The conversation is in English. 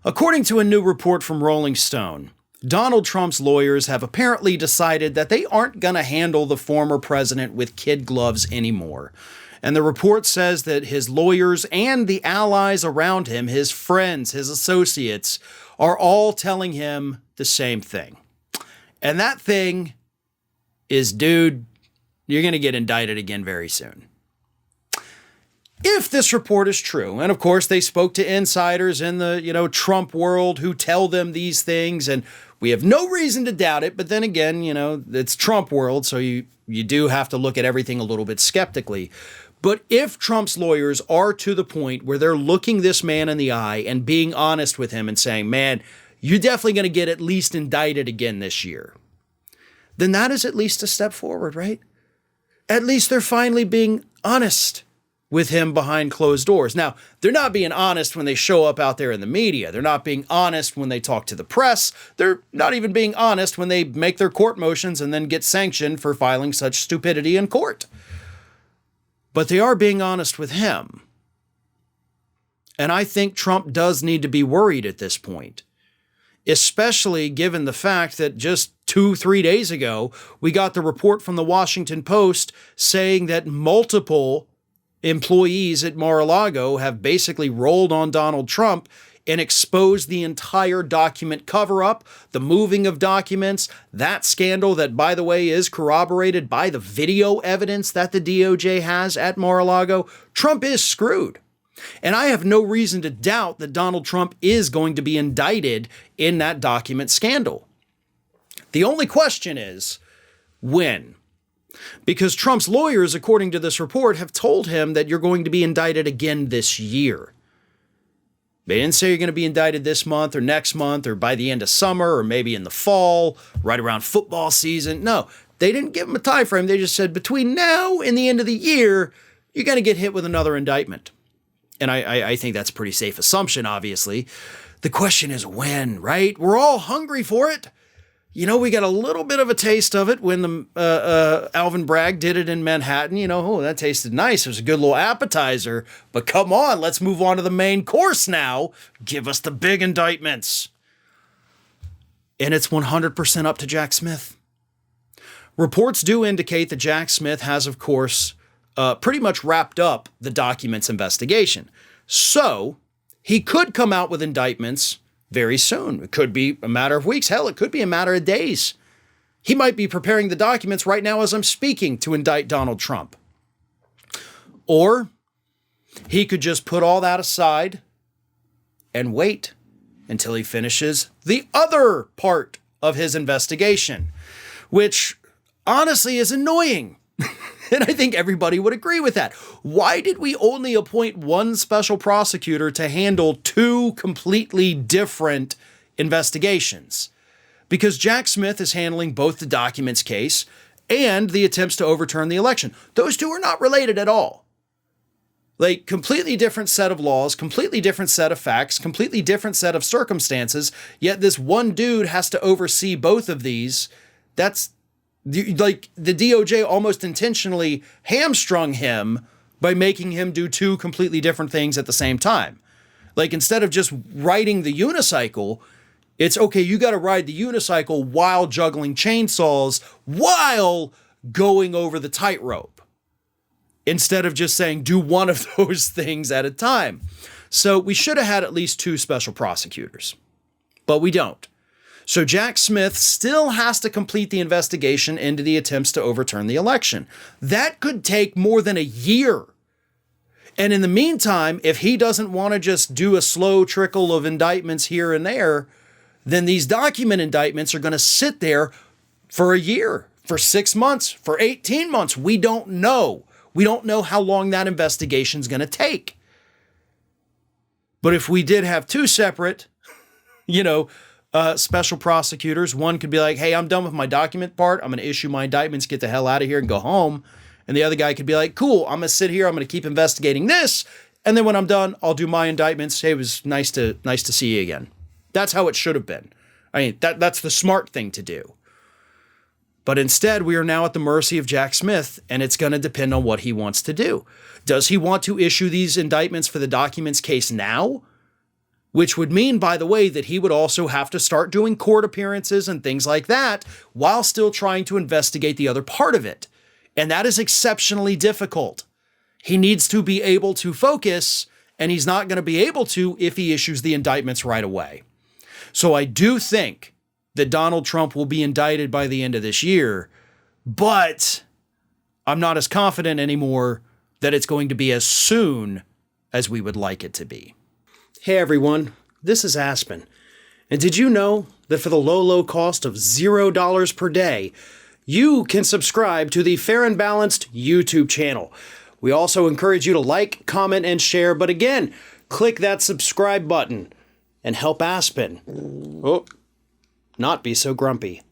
According to a new report from Rolling Stone, Donald Trump's lawyers have apparently decided that they aren't going to handle the former president with kid gloves anymore. And the report says that his lawyers and the allies around him, his friends, his associates, are all telling him the same thing. And that thing is, dude, you're going to get indicted again very soon. If this report is true, and of course they spoke to insiders in the, Trump world who tell them these things, and we have no reason to doubt it, but then again, it's Trump world, so you do have to look at everything a little bit skeptically. But if Trump's lawyers are to the point where they're looking this man in the eye and being honest with him and saying, man, you're definitely going to get at least indicted again this year, then that is at least a step forward, right? At least they're finally being honest with him behind closed doors. Now, they're not being honest when they show up out there in the media. They're not being honest when they talk to the press. They're not even being honest when they make their court motions and then get sanctioned for filing such stupidity in court. But they are being honest with him. And I think Trump does need to be worried at this point, especially given the fact that just 2-3 days ago, we got the report from the Washington Post saying that multiple employees at Mar-a-Lago have basically rolled on Donald Trump and exposed the entire document cover-up, the moving of documents, that scandal that, by the way, is corroborated by the video evidence that the DOJ has at Mar-a-Lago. Trump is screwed. And I have no reason to doubt that Donald Trump is going to be indicted in that document scandal. The only question is, when? Because Trump's lawyers, according to this report, have told him that you're going to be indicted again this year. They didn't say you're going to be indicted this month or next month or by the end of summer or maybe in the fall, right around football season. No, they didn't give him a time frame. They just said between now and the end of the year, you're going to get hit with another indictment. And I think that's a pretty safe assumption, obviously. The question is when, right? We're all hungry for it. We got a little bit of a taste of it when the Alvin Bragg did it in Manhattan. That tasted nice. It was a good little appetizer. But come on, let's move on to the main course now. Give us the big indictments. And it's 100% up to Jack Smith. Reports do indicate that Jack Smith has, of course, pretty much wrapped up the documents investigation. So he could come out with indictments very soon. It could be a matter of weeks. Hell, it could be a matter of days. He might be preparing the documents right now as I'm speaking to indict Donald Trump. Or he could just put all that aside and wait until he finishes the other part of his investigation, which honestly is annoying. And I think everybody would agree with that. Why did we only appoint one special prosecutor to handle two completely different investigations? Because Jack Smith is handling both the documents case and the attempts to overturn the election. Those two are not related at all. Like, completely different set of laws, completely different set of facts, completely different set of circumstances, yet this one dude has to oversee both of these. That's like the DOJ almost intentionally hamstrung him by making him do two completely different things at the same time. Like, instead of just riding the unicycle, it's okay, you got to ride the unicycle while juggling chainsaws, while going over the tightrope, instead of just saying do one of those things at a time. So we should have had at least two special prosecutors, but we don't. So Jack Smith still has to complete the investigation into the attempts to overturn the election. That could take more than a year. And in the meantime, if he doesn't want to just do a slow trickle of indictments here and there, then these document indictments are going to sit there for a year, for 6 months, for 18 months. We don't know. We don't know how long that investigation is going to take. But if we did have two separate, special prosecutors, one could be like, hey, I'm done with my document part. I'm going to issue my indictments, get the hell out of here and go home. And the other guy could be like, cool, I'm going to sit here. I'm going to keep investigating this. And then when I'm done, I'll do my indictments. Hey, it was nice to see you again. That's how it should have been. I mean, that's the smart thing to do. But instead, we are now at the mercy of Jack Smith, and it's going to depend on what he wants to do. Does he want to issue these indictments for the documents case now? which would mean, by the way, that he would also have to start doing court appearances and things like that while still trying to investigate the other part of it. And that is exceptionally difficult. He needs to be able to focus, and he's not going to be able to if he issues the indictments right away. So I do think that Donald Trump will be indicted by the end of this year, but I'm not as confident anymore that it's going to be as soon as we would like it to be. Hey everyone, this is Aspen. And did you know that for the low cost of $0 per day, you can subscribe to the Fair and Balanced YouTube channel? We also encourage you to like, comment, and share, but again, click that subscribe button and help Aspen not be so grumpy.